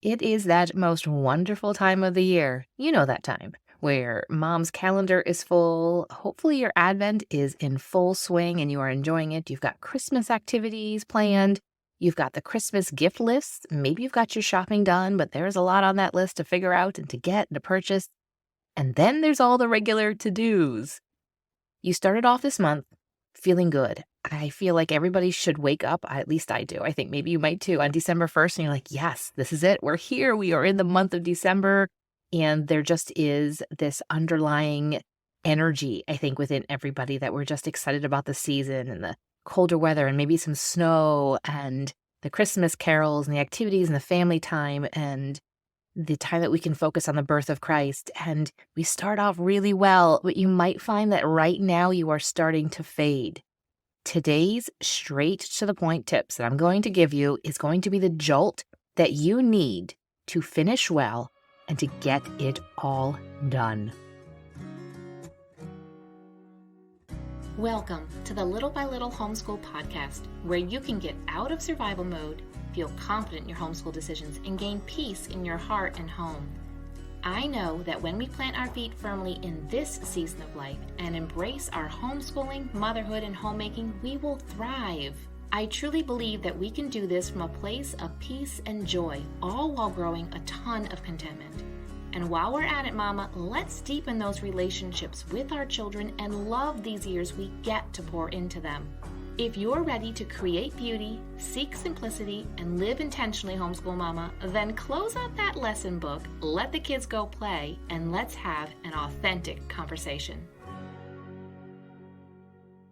It is that most wonderful time of the year. You know that time where mom's calendar is full. Hopefully, your Advent is in full swing and you are enjoying it. You've got Christmas activities planned. You've got the Christmas gift list. Maybe you've got your shopping done, but there's a lot on that list to figure out and to get and to purchase. And then there's all the regular to dos. You started off this month feeling good. I feel like everybody should wake up, at least I do. I think maybe you might too, on December 1st, and you're like, yes, this is it. We're here. We are in the month of December. And there just is this underlying energy, I think, within everybody that we're just excited about the season and the colder weather and maybe some snow and the Christmas carols and the activities and the family time and the time that we can focus on the birth of Christ. And we start off really well, but you might find that right now you are starting to fade. Today's straight to the point tips that I'm going to give you is going to be the jolt that you need to finish well and to get it all done. Welcome to the Little by Little Homeschool podcast, where you can get out of survival mode, feel confident in your homeschool decisions, and gain peace in your heart and home. I know that when we plant our feet firmly in this season of life and embrace our homeschooling, motherhood, and homemaking, we will thrive. I truly believe that we can do this from a place of peace and joy, all while growing a ton of contentment. And while we're at it, Mama, let's deepen those relationships with our children and love these years we get to pour into them. If you're ready to create beauty, seek simplicity, and live intentionally, homeschool mama, then close out that lesson book, let the kids go play, and let's have an authentic conversation.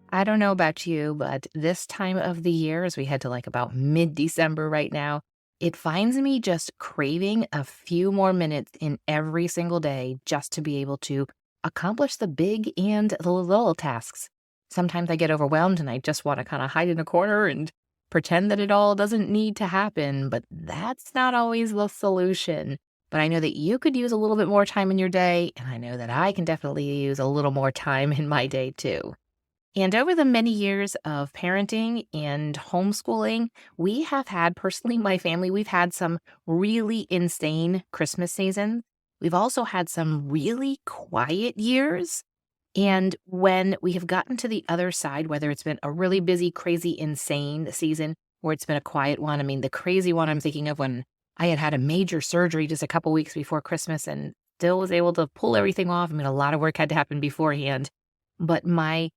I don't know about you, but this time of the year, as we head to like about mid-December right now, it finds me just craving a few more minutes in every single day just to be able to accomplish the big and the little tasks. Sometimes I get overwhelmed and I just want to kind of hide in a corner and pretend that it all doesn't need to happen, but that's not always the solution. But I know that you could use a little bit more time in your day, and I know that I can definitely use a little more time in my day too. And over the many years of parenting and homeschooling, we have had, personally, my family, we've had some really insane Christmas seasons. We've also had some really quiet years. And when we have gotten to the other side, whether it's been a really busy, crazy, insane season, or it's been a quiet one, I mean, the crazy one I'm thinking of when I had a major surgery just a couple weeks before Christmas and still was able to pull everything off. I mean, a lot of work had to happen beforehand. But my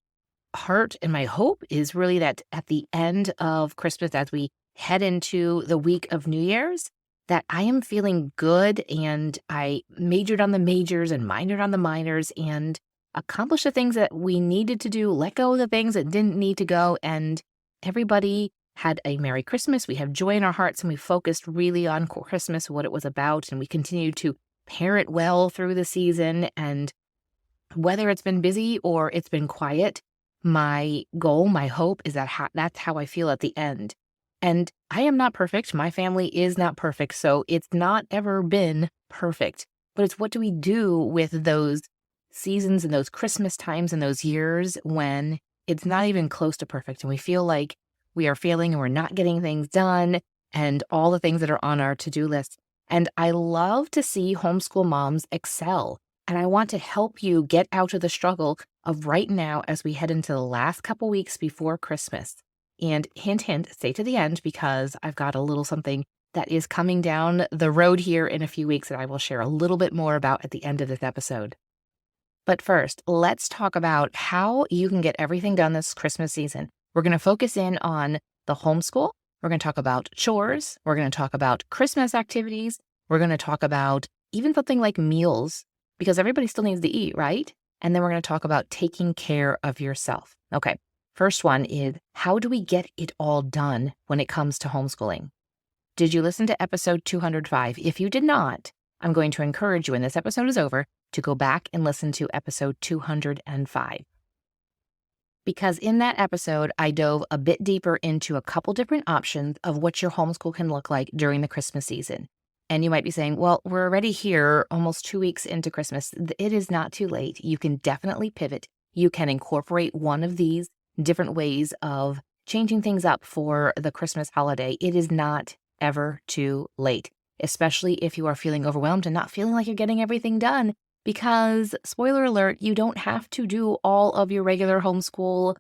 heart and my hope is really that at the end of Christmas, as we head into the week of New Year's, that I am feeling good and I majored on the majors and minored on the minors and accomplished the things that we needed to do, let go of the things that didn't need to go, and everybody had a Merry Christmas. We have joy in our hearts and we focused really on Christmas, what it was about, and we continued to parent well through the season. And whether it's been busy or it's been quiet, my goal, my hope is that that's how I feel at the end. And I am not perfect. My family is not perfect. So it's not ever been perfect. But it's what do we do with those seasons and those Christmas times and those years when it's not even close to perfect and we feel like we are failing and we're not getting things done and all the things that are on our to-do list. And I love to see homeschool moms excel. And I want to help you get out of the struggle of right now as we head into the last couple weeks before Christmas. And hint, hint, stay to the end because I've got a little something that is coming down the road here in a few weeks that I will share a little bit more about at the end of this episode. But first, let's talk about how you can get everything done this Christmas season. We're going to focus in on the homeschool. We're going to talk about chores. We're going to talk about Christmas activities. We're going to talk about even something like meals, because everybody still needs to eat, right? And then we're going to talk about taking care of yourself. Okay, first one is how do we get it all done when it comes to homeschooling? Did you listen to episode 205? If you did not, I'm going to encourage you when this episode is over to go back and listen to episode 205. Because in that episode, I dove a bit deeper into a couple different options of what your homeschool can look like during the Christmas season. And you might be saying, well, we're already here almost 2 weeks into Christmas. It is not too late. You can definitely pivot. You can incorporate one of these different ways of changing things up for the Christmas holiday. It is not ever too late. especially if you are feeling overwhelmed and not feeling like you're getting everything done. Because, spoiler alert, you don't have to do all of your regular homeschool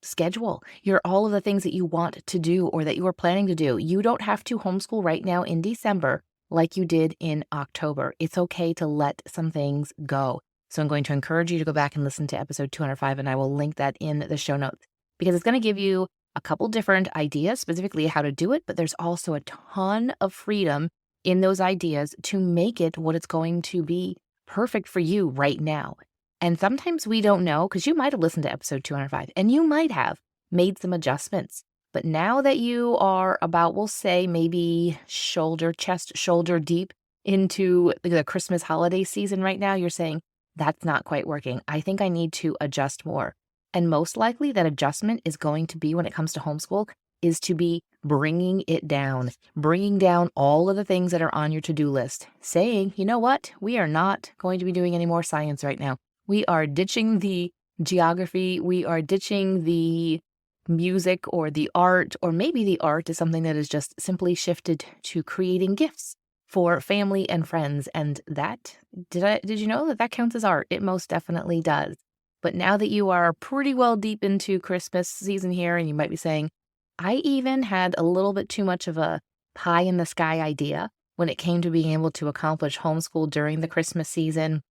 schedule. You're all of the things that you want to do or that you are planning to do. You don't have to homeschool right now in December like you did in October. It's okay to let some things go. So I'm going to encourage you to go back and listen to episode 205, and I will link that in the show notes because it's going to give you a couple different ideas, specifically how to do it, but there's also a ton of freedom in those ideas to make it what it's going to be perfect for you right now. And sometimes we don't know because you might have listened to episode 205 and you might have made some adjustments. But now that you are about, we'll say, maybe chest, shoulder deep into the Christmas holiday season right now, you're saying, that's not quite working. I think I need to adjust more. And most likely that adjustment is going to be, when it comes to homeschool, is to be bringing it down, bringing down all of the things that are on your to-do list, saying, you know what, we are not going to be doing any more science right now. We are ditching the geography. We are ditching the music or the art, or maybe the art is something that is just simply shifted to creating gifts for family and friends. And that, did you know that that counts as art? It most definitely does. But now that you are pretty well deep into Christmas season here, and you might be saying, I even had a little bit too much of a pie in the sky idea when it came to being able to accomplish homeschool during the Christmas season,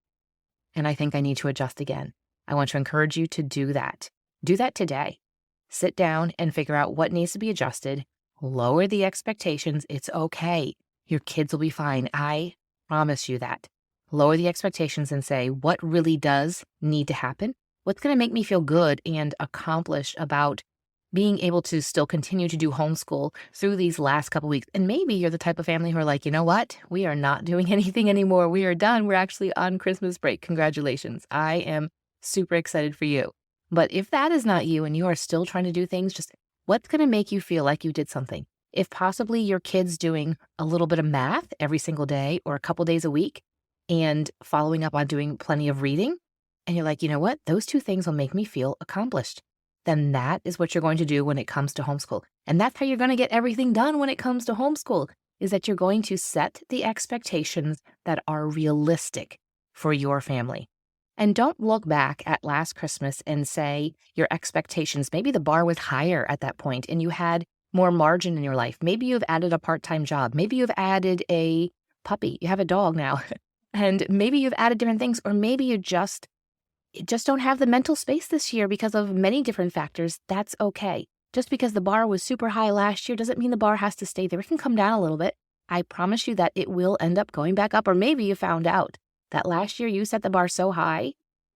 and I think I need to adjust again. I want to encourage you to do that. Do that today. Sit down and figure out what needs to be adjusted. Lower the expectations. It's okay. Your kids will be fine. I promise you that. Lower the expectations and say, what really does need to happen? What's going to make me feel good and accomplished about being able to still continue to do homeschool through these last couple weeks? And maybe you're the type of family who are like, you know what? We are not doing anything anymore. We are done. We're actually on Christmas break. Congratulations. I am super excited for you. But if that is not you and you are still trying to do things, just what's going to make you feel like you did something? If possibly your kid's doing a little bit of math every single day or a couple days a week and following up on doing plenty of reading, and you're like, you know what? Those two things will make me feel accomplished. Then that is what you're going to do when it comes to homeschool. And that's how you're going to get everything done when it comes to homeschool, is that you're going to set the expectations that are realistic for your family. And don't look back at last Christmas and say your expectations, maybe the bar was higher at that point and you had more margin in your life. Maybe you've added a part-time job. Maybe you've added a puppy. You have a dog now. And maybe you've added different things, or maybe you just don't have the mental space this year because of many different factors. That's okay. Just because the bar was super high last year doesn't mean the bar has to stay there. It can come down a little bit. I promise you that it will end up going back up. Or maybe you found out that last year you set the bar so high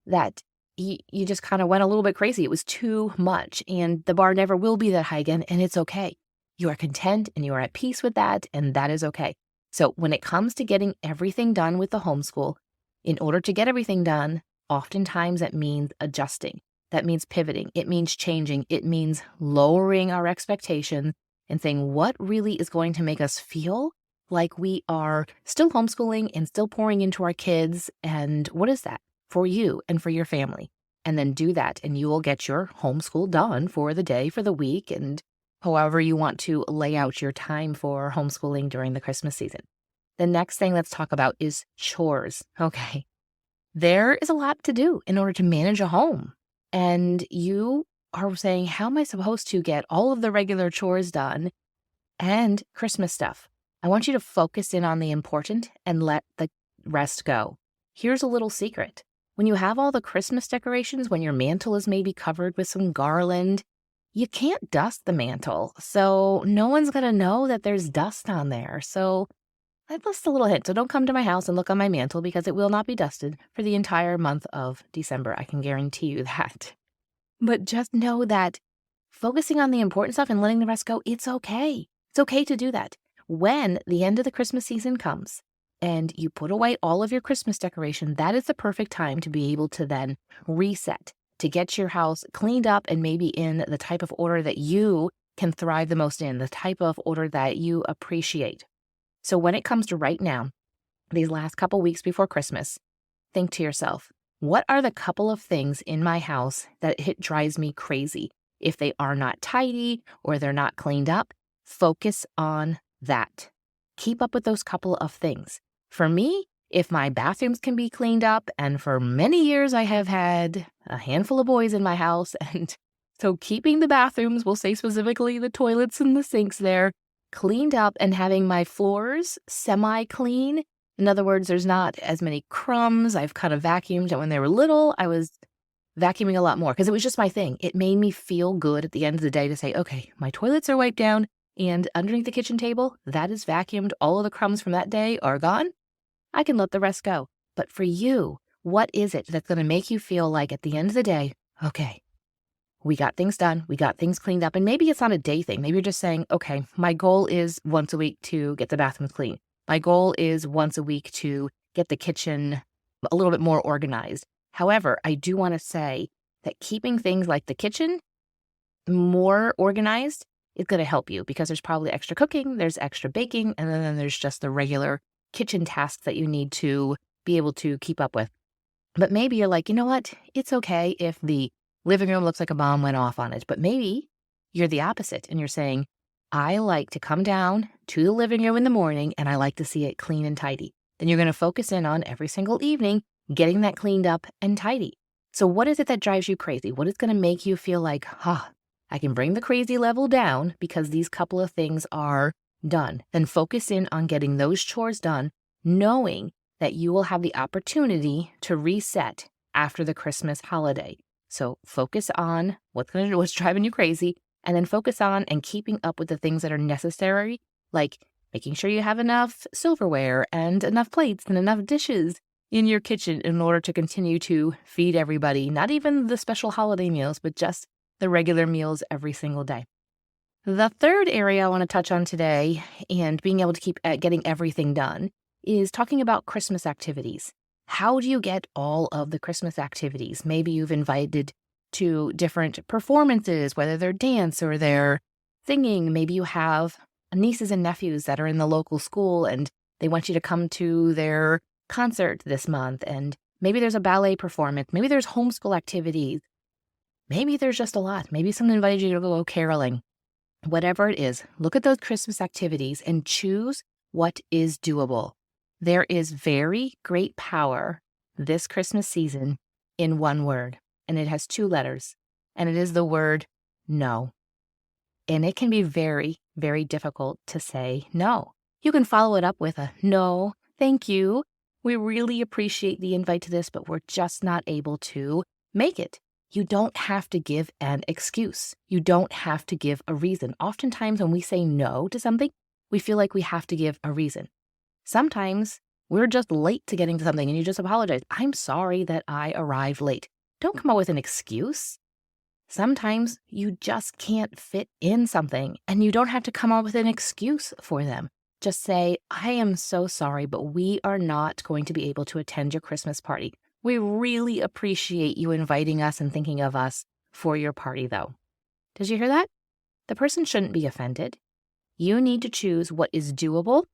that you just kind of went a little bit crazy. It was too much, and the bar never will be that high again, and it's okay. You are content and you are at peace with that, and that is okay. So when it comes to getting everything done with the homeschool, in order to get everything done, oftentimes that means adjusting. That means pivoting. It means changing. It means lowering our expectations and saying what really is going to make us feel like we are still homeschooling and still pouring into our kids. And what is that for you and for your family? And then do that, and you will get your homeschool done for the day, for the week, and however you want to lay out your time for homeschooling during the Christmas season. The next thing let's talk about is chores. Okay. There is a lot to do in order to manage a home. And you are saying, how am I supposed to get all of the regular chores done and Christmas stuff? I want you to focus in on the important and let the rest go. Here's a little secret. When you have all the Christmas decorations, when your mantle is maybe covered with some garland, you can't dust the mantle. So no one's going to know that there's dust on there. So that's just a little hint. So don't come to my house and look on my mantle, because it will not be dusted for the entire month of December. I can guarantee you that. But just know that focusing on the important stuff and letting the rest go, it's okay. It's okay to do that. When the end of the Christmas season comes and you put away all of your Christmas decoration, that is the perfect time to be able to then reset, to get your house cleaned up and maybe in the type of order that you can thrive the most in, the type of order that you appreciate. So when it comes to right now, these last couple weeks before Christmas, think to yourself, what are the couple of things in my house that it drives me crazy? If they are not tidy or they're not cleaned up, focus on that. keep up with those couple of things. For me, if my bathrooms can be cleaned up, and for many years I have had a handful of boys in my house, and so keeping the bathrooms, we'll say specifically the toilets and the sinks there, cleaned up and having my floors semi-clean. In other words, there's not as many crumbs. I've kind of vacuumed. And when they were little, I was vacuuming a lot more because it was just my thing. It made me feel good at the end of the day to say, okay, my toilets are wiped down and underneath the kitchen table, that is vacuumed. All of the crumbs from that day are gone. I can let the rest go. But for you, what is it that's going to make you feel like at the end of the day, okay, we got things done, we got things cleaned up, and maybe it's not a day thing. Maybe you're just saying, okay, my goal is once a week to get the bathrooms clean. My goal is once a week to get the kitchen a little bit more organized. However, I do want to say that keeping things like the kitchen more organized is going to help you because there's probably extra cooking, there's extra baking, and then there's just the regular kitchen tasks that you need to be able to keep up with. But maybe you're like, you know what? It's okay if the living room looks like a bomb went off on it. But maybe you're the opposite and you're saying, I like to come down to the living room in the morning and I like to see it clean and tidy. Then you're going to focus in on every single evening getting that cleaned up and tidy. So what is it that drives you crazy? What is going to make you feel like, I can bring the crazy level down because these couple of things are done? Then focus in on getting those chores done, knowing that you will have the opportunity to reset after the Christmas holiday. So focus on what's driving you crazy, and then focus on and keeping up with the things that are necessary, like making sure you have enough silverware and enough plates and enough dishes in your kitchen in order to continue to feed everybody, not even the special holiday meals, but just the regular meals every single day. The third area I want to touch on today, and being able to keep getting everything done, is talking about Christmas activities. How do you get all of the Christmas activities? Maybe you've invited to different performances, whether they're dance or they're singing. Maybe you have nieces and nephews that are in the local school and they want you to come to their concert this month. And maybe there's a ballet performance. Maybe there's homeschool activities. Maybe there's just a lot. Maybe someone invited you to go caroling. Whatever it is, look at those Christmas activities and choose what is doable. There is very great power this Christmas season in one word, and it has 2 letters, and it is the word no. And it can be very, very difficult to say no. You can follow it up with a no, thank you. We really appreciate the invite to this, but we're just not able to make it. You don't have to give an excuse. You don't have to give a reason. Oftentimes when we say no to something, we feel like we have to give a reason. Sometimes we're just late to getting to something and you just apologize. I'm sorry that I arrived late. Don't come up with an excuse. Sometimes you just can't fit in something and you don't have to come up with an excuse for them. Just say, I am so sorry, but we are not going to be able to attend your Christmas party. We really appreciate you inviting us and thinking of us for your party, though. Did you hear that? The person shouldn't be offended. You need to choose what is doable,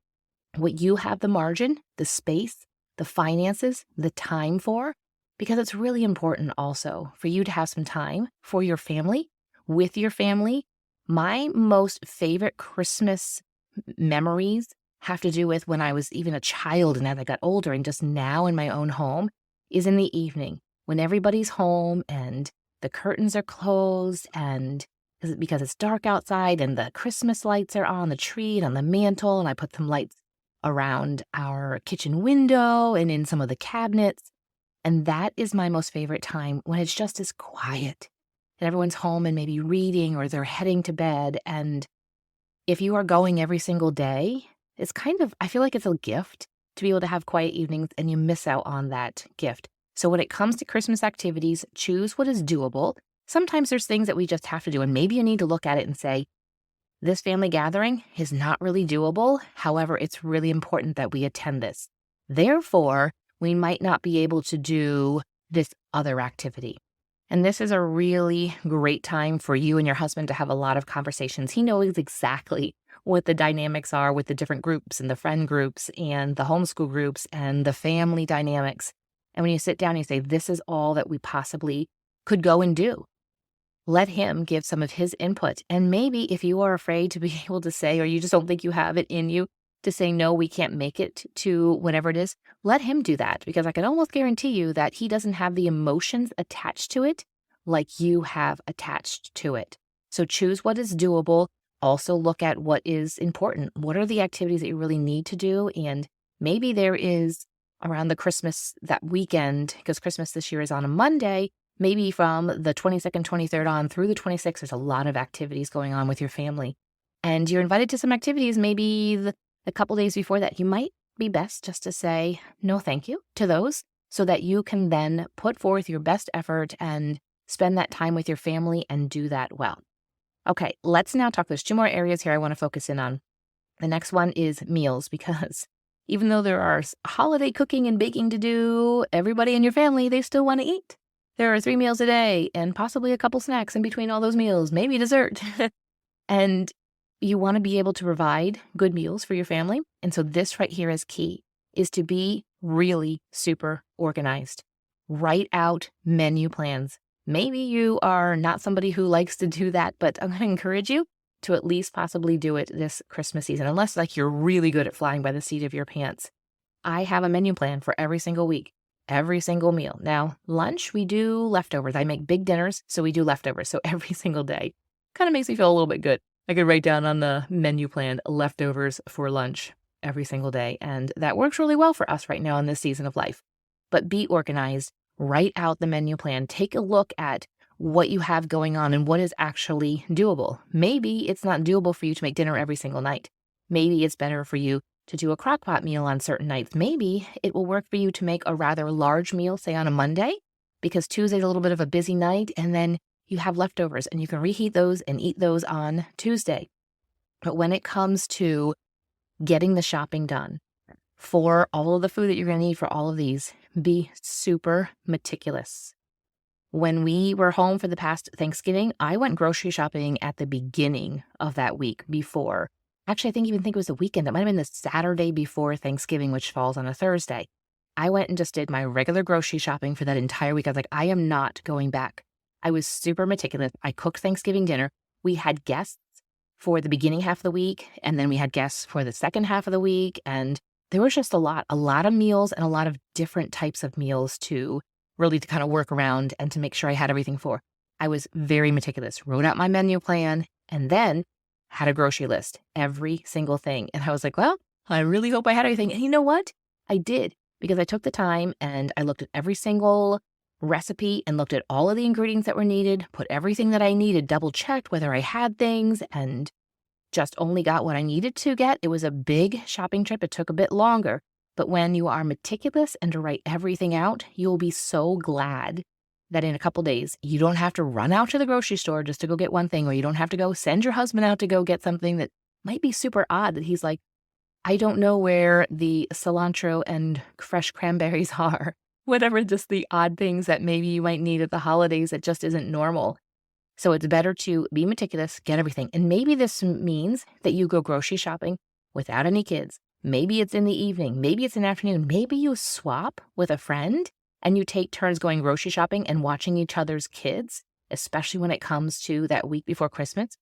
what you have the margin, the space, the finances, the time for, because it's really important also for you to have some time for your family, with your family. My most favorite Christmas memories have to do with when I was even a child and as I got older and just now in my own home is in the evening when everybody's home and the curtains are closed and because it's dark outside and the Christmas lights are on the tree and on the mantle, and I put some lights around our kitchen window and in some of the cabinets. And that is my most favorite time, when it's just as quiet and everyone's home and maybe reading or they're heading to bed. And if you are going every single day, it's I feel like it's a gift to be able to have quiet evenings, and you miss out on that gift. So when it comes to Christmas activities, choose what is doable. Sometimes there's things that we just have to do, and maybe you need to look at it and say, this family gathering is not really doable. However, it's really important that we attend this. Therefore, we might not be able to do this other activity. And this is a really great time for you and your husband to have a lot of conversations. He knows exactly what the dynamics are with the different groups and the friend groups and the homeschool groups and the family dynamics. And when you sit down and you say, this is all that we possibly could go and do, let him give some of his input. And maybe if you are afraid to be able to say, or you just don't think you have it in you to say, no, we can't make it to whatever it is, let him do that, because I can almost guarantee you that he doesn't have the emotions attached to it like you have attached to it. So choose what is doable. Also look at what is important. What are the activities that you really need to do? And maybe there is around the Christmas, that weekend, because Christmas this year is on a Monday, maybe from the 22nd, 23rd on through the 26th, there's a lot of activities going on with your family. And you're invited to some activities maybe a couple days before that. You might be best just to say no thank you to those so that you can then put forth your best effort and spend that time with your family and do that well. Okay, let's now talk. There's 2 more areas here I want to focus in on. The next one is meals, because even though there are holiday cooking and baking to do, everybody in your family, they still want to eat. There are 3 meals a day and possibly a couple snacks in between all those meals, maybe dessert. And you want to be able to provide good meals for your family. And so this right here is key, is to be really super organized. Write out menu plans. Maybe you are not somebody who likes to do that, but I'm going to encourage you to at least possibly do it this Christmas season, unless like you're really good at flying by the seat of your pants. I have a menu plan for every single week, every single meal. Now, lunch, we do leftovers. I make big dinners, so we do leftovers. So every single day kind of makes me feel a little bit good. I could write down on the menu plan leftovers for lunch every single day. And that works really well for us right now in this season of life. But be organized, write out the menu plan, take a look at what you have going on and what is actually doable. Maybe it's not doable for you to make dinner every single night. Maybe it's better for you to do a crock-pot meal on certain nights. Maybe it will work for you to make a rather large meal, say on a Monday, because Tuesday's a little bit of a busy night, and then you have leftovers and you can reheat those and eat those on Tuesday. But when it comes to getting the shopping done for all of the food that you're going to need for all of these, be super meticulous. When we were home for the past Thanksgiving, I went grocery shopping at the beginning of that week before. Actually, I even think it was the weekend. It might have been the Saturday before Thanksgiving, which falls on a Thursday. I went and just did my regular grocery shopping for that entire week. I was like, I am not going back. I was super meticulous. I cooked Thanksgiving dinner. We had guests for the beginning half of the week, and then we had guests for the second half of the week. And there was just a lot of meals and a lot of different types of meals to kind of work around and to make sure I had everything for. I was very meticulous, wrote out my menu plan, and then had a grocery list, every single thing. And I was like, well, I really hope I had everything. And you know what? I did, because I took the time and I looked at every single recipe and looked at all of the ingredients that were needed, put everything that I needed, double checked whether I had things, and just only got what I needed to get. It was a big shopping trip. It took a bit longer, but when you are meticulous and to write everything out, you'll be so glad that in a couple days, you don't have to run out to the grocery store just to go get one thing, or you don't have to go send your husband out to go get something that might be super odd, that he's like, I don't know where the cilantro and fresh cranberries are. Whatever, just the odd things that maybe you might need at the holidays that just isn't normal. So it's better to be meticulous, get everything. And maybe this means that you go grocery shopping without any kids. Maybe it's in the evening. Maybe it's in the afternoon. Maybe you swap with a friend and you take turns going grocery shopping and watching each other's kids, especially when it comes to that week before Christmas.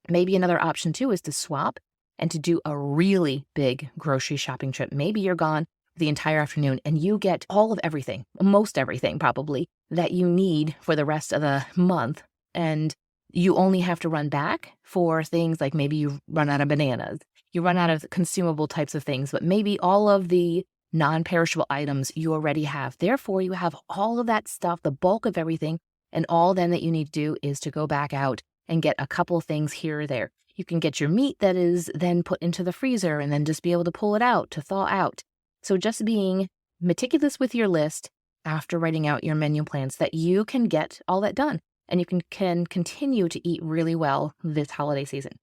Maybe another option too is to swap and to do a really big grocery shopping trip. Maybe you're gone the entire afternoon and you get all of everything, most everything probably, that you need for the rest of the month. And you only have to run back for things like maybe you run out of bananas, you run out of consumable types of things, but maybe all of the non-perishable items you already have. Therefore, you have all of that stuff, the bulk of everything, and all then that you need to do is to go back out and get a couple things here or there. You can get your meat that is then put into the freezer and then just be able to pull it out to thaw out. So just being meticulous with your list after writing out your menu plans, that you can get all that done and you can continue to eat really well this holiday season.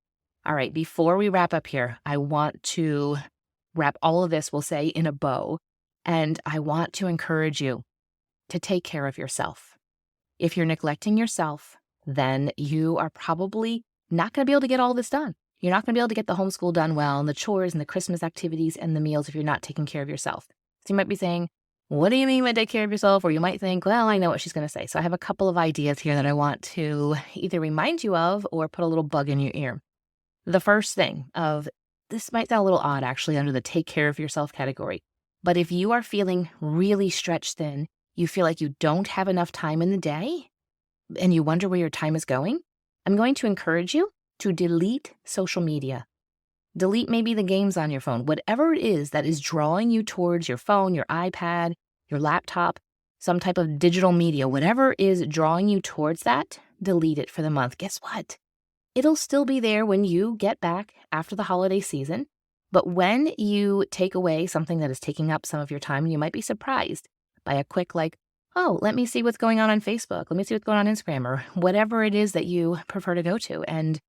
All right, before we wrap up here, I want to wrap all of this, we'll say, in a bow. And I want to encourage you to take care of yourself. If you're neglecting yourself, then you are probably not going to be able to get all this done. You're not going to be able to get the homeschool done well and the chores and the Christmas activities and the meals if you're not taking care of yourself. So you might be saying, what do you mean by take care of yourself? Or you might think, well, I know what she's going to say. So I have a couple of ideas here that I want to either remind you of or put a little bug in your ear. The first thing of this might sound a little odd actually under the take care of yourself category. But if you are feeling really stretched thin, you feel like you don't have enough time in the day, and you wonder where your time is going, I'm going to encourage you to delete social media. Delete maybe the games on your phone, whatever it is that is drawing you towards your phone, your iPad, your laptop, some type of digital media, whatever is drawing you towards that, delete it for the month. Guess what? It'll still be there when you get back after the holiday season. But when you take away something that is taking up some of your time, you might be surprised by a quick oh, let me see what's going on Facebook. Let me see what's going on Instagram or whatever it is that you prefer to go to. And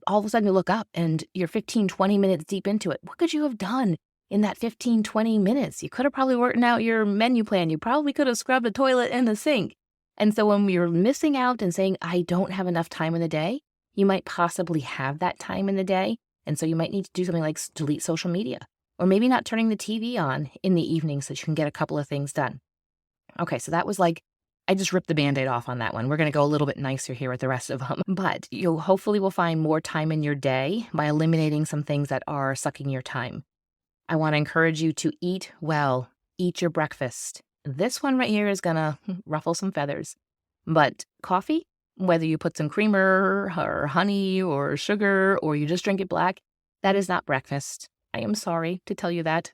all of a sudden you look up and you're 15, 20 minutes deep into it. What could you have done in that 15, 20 minutes? You could have probably worked out your menu plan. You probably could have scrubbed the toilet and the sink. And so when you're missing out and saying, I don't have enough time in the day, you might possibly have that time in the day. And so you might need to do something like delete social media, or maybe not turning the TV on in the evening so that you can get a couple of things done. Okay, so that was I just ripped the Band-Aid off on that one. We're going to go a little bit nicer here with the rest of them. But you hopefully will find more time in your day by eliminating some things that are sucking your time. I want to encourage you to eat well. Eat your breakfast. This one right here is going to ruffle some feathers. But coffee, whether you put some creamer or honey or sugar or you just drink it black, that is not breakfast. I am sorry to tell you that.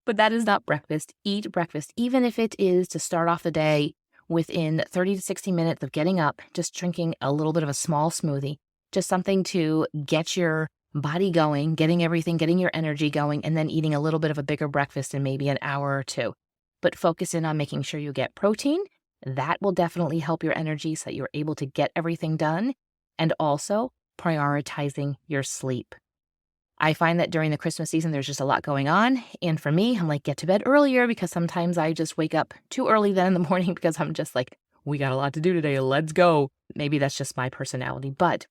But that is not breakfast. Eat breakfast, even if it is to start off the day within 30 to 60 minutes of getting up, just drinking a little bit of a small smoothie, just something to get your body going, getting your energy going, and then eating a little bit of a bigger breakfast in maybe an hour or two. But focus in on making sure you get protein. That will definitely help your energy so that you're able to get everything done, and also prioritizing your sleep. I find that during the Christmas season, there's just a lot going on. And for me, I'm get to bed earlier because sometimes I just wake up too early then in the morning because I'm just we got a lot to do today. Let's go. Maybe that's just my personality, but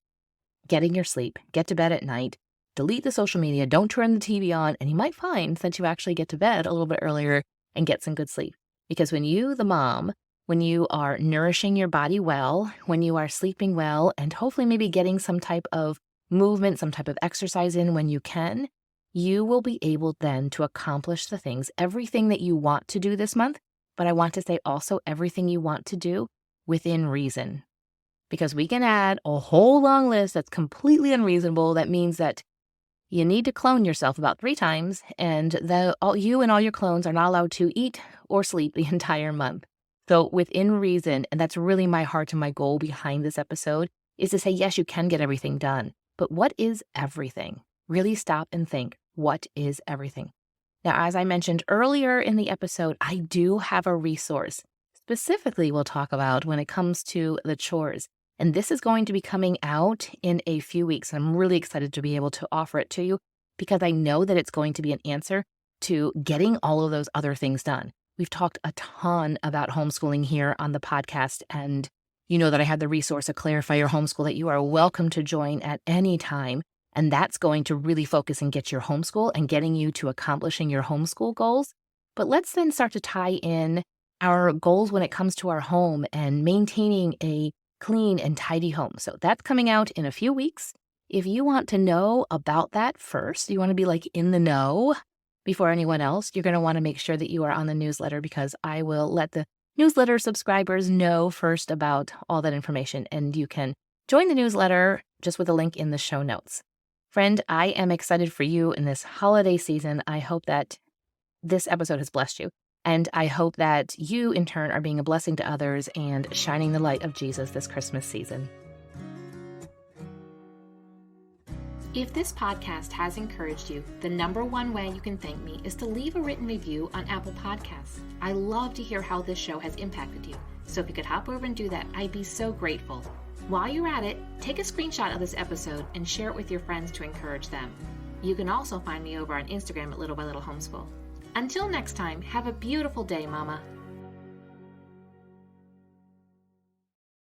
getting your sleep, get to bed at night, delete the social media, don't turn the TV on, and you might find that you actually get to bed a little bit earlier and get some good sleep. Because when you, the mom, when you are nourishing your body well, when you are sleeping well, and hopefully maybe getting some type of movement, some type of exercise in when you can, you will be able then to accomplish the things, everything that you want to do this month. But I want to say also everything you want to do within reason. Because we can add a whole long list that's completely unreasonable. That means that you need to clone yourself about 3 times, and you and all your clones are not allowed to eat or sleep the entire month. So within reason, and that's really my heart and my goal behind this episode, is to say, yes, you can get everything done. But what is everything? Really stop and think, what is everything? Now, as I mentioned earlier in the episode, I do have a resource. Specifically, we'll talk about when it comes to the chores. And this is going to be coming out in a few weeks. I'm really excited to be able to offer it to you because I know that it's going to be an answer to getting all of those other things done. We've talked a ton about homeschooling here on the podcast, and you know that I had the resource, a Clarify Your Homeschool, that you are welcome to join at any time. And that's going to really focus and get your homeschool and getting you to accomplishing your homeschool goals. But let's then start to tie in our goals when it comes to our home and maintaining a clean and tidy home. So that's coming out in a few weeks. If you want to know about that first, you want to be in the know before anyone else, you're going to want to make sure that you are on the newsletter, because I will let the newsletter subscribers know first about all that information. And you can join the newsletter just with a link in the show notes. Friend, I am excited for you in this holiday season. I hope that this episode has blessed you. And I hope that you, in turn, are being a blessing to others and shining the light of Jesus this Christmas season. If this podcast has encouraged you, the number one way you can thank me is to leave a written review on Apple Podcasts. I love to hear how this show has impacted you. So if you could hop over and do that, I'd be so grateful. While you're at it, take a screenshot of this episode and share it with your friends to encourage them. You can also find me over on Instagram at Little by Little Homeschool. Until next time, have a beautiful day, Mama.